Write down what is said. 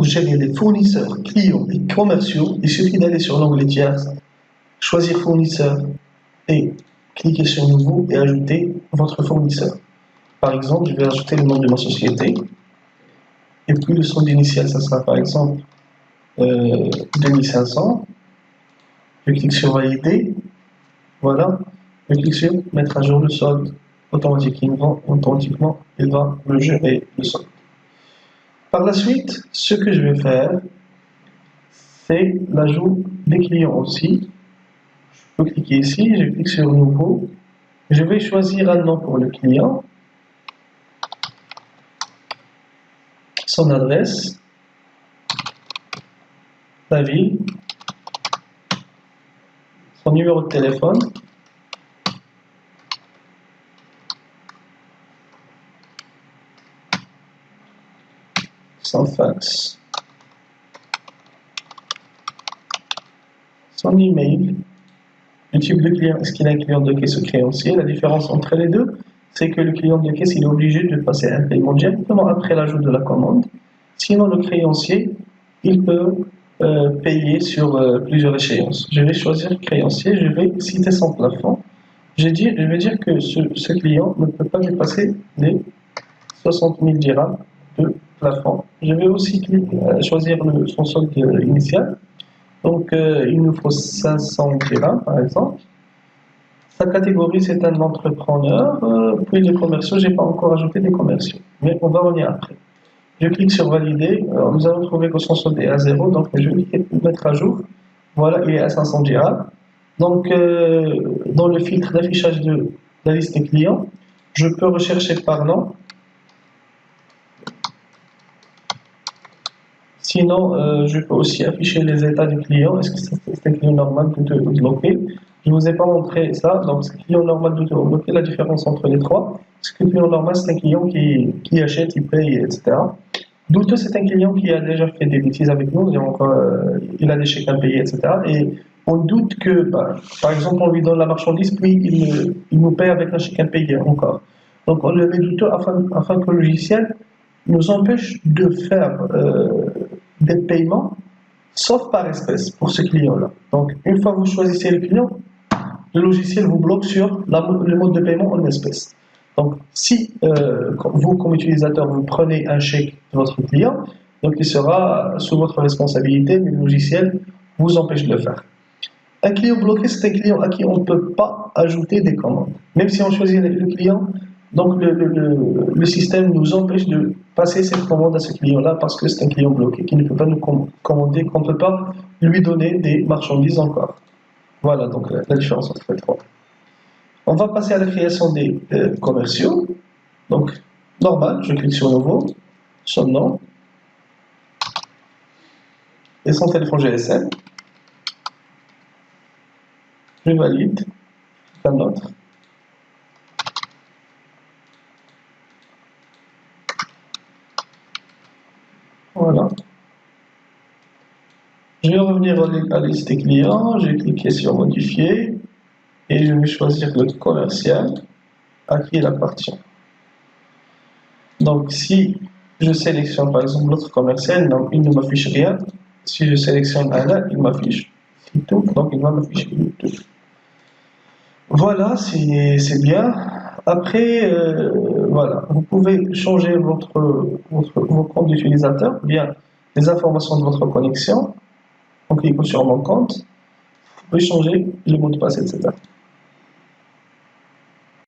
pour gérer les fournisseurs, clients et commerciaux, il suffit d'aller sur l'onglet Tierces, choisir fournisseur et cliquer sur Nouveau et ajouter votre fournisseur. Par exemple, je vais ajouter le nom de ma société et puis le solde initial, ça sera par exemple 2500. Je clique sur Valider. Voilà. Je clique sur Mettre à jour le solde. Automatiquement, il va me gérer le solde. Par la suite, ce que je vais faire, c'est l'ajout des clients aussi. Je peux cliquer ici, je clique sur Nouveau. Je vais choisir un nom pour le client, son adresse, la ville, son numéro de téléphone, son fax, son email, le type de client, est-ce qu'il a un client de caisse ou créancier? La différence entre les deux, c'est que le client de caisse, il est obligé de passer un paiement directement après l'ajout de la commande. Sinon, le créancier, il peut payer sur plusieurs échéances. Je vais choisir créancier, je vais citer son plafond. Je vais dire que ce client ne peut pas dépasser les 60 000 dirhams de plafond. Je vais aussi choisir son solde initial. Donc, il nous faut 500 dirhams, par exemple. Sa catégorie, c'est un entrepreneur. Puis les commerciaux, je n'ai pas encore ajouté des commerciaux. Mais on va revenir après. Je clique sur Valider. Alors, nous allons trouver que son solde est à 0. Donc, je vais cliquer pour mettre à jour. Voilà, il est à 500 dirhams. Donc, dans le filtre d'affichage de la liste des clients, je peux rechercher par nom. Sinon, je peux aussi afficher les états du client. Est-ce que c'est un client normal, douteux ou bloqué? Je ne vous ai pas montré ça. Donc, c'est client normal, douteux ou bloqué. La différence entre les trois, c'est que le client normal, c'est un client qui achète, il paye, etc. Douteux, c'est un client qui a déjà fait des bêtises avec nous. Donc, il a des chèques impayés, etc. Et on doute que, par exemple, on lui donne la marchandise, puis il nous paye avec un chèque impayé encore. Donc, on le met douteux afin que le logiciel nous empêche de faire des paiements, sauf par espèce, pour ce client-là. Donc, une fois que vous choisissez le client, le logiciel vous bloque sur le mode de paiement en espèces. Donc, si vous, comme utilisateur, vous prenez un chèque de votre client, donc il sera sous votre responsabilité, mais le logiciel vous empêche de le faire. Un client bloqué, c'est un client à qui on ne peut pas ajouter des commandes. Même si on choisit le client, donc le système nous empêche de passer cette commande à ce client-là parce que c'est un client bloqué qui ne peut pas nous commander, qu'on ne peut pas lui donner des marchandises encore. Voilà donc la différence entre les trois. On va passer à la création des commerciaux. Donc, normal, je clique sur Nouveau, son nom et son téléphone GSM. Je valide, un autre. Voilà. Je vais revenir à la liste des clients, je vais cliquer sur Modifier et je vais choisir le commercial à qui il appartient. Donc, si je sélectionne par exemple l'autre commercial, donc il ne m'affiche rien. Si je sélectionne un là, il m'affiche tout, donc il va m'afficher tout. Voilà, c'est bien. Après, voilà, vous pouvez changer vos comptes d'utilisateur, bien les informations de votre connexion. En cliquant sur mon compte, vous pouvez changer le mot de passe, etc.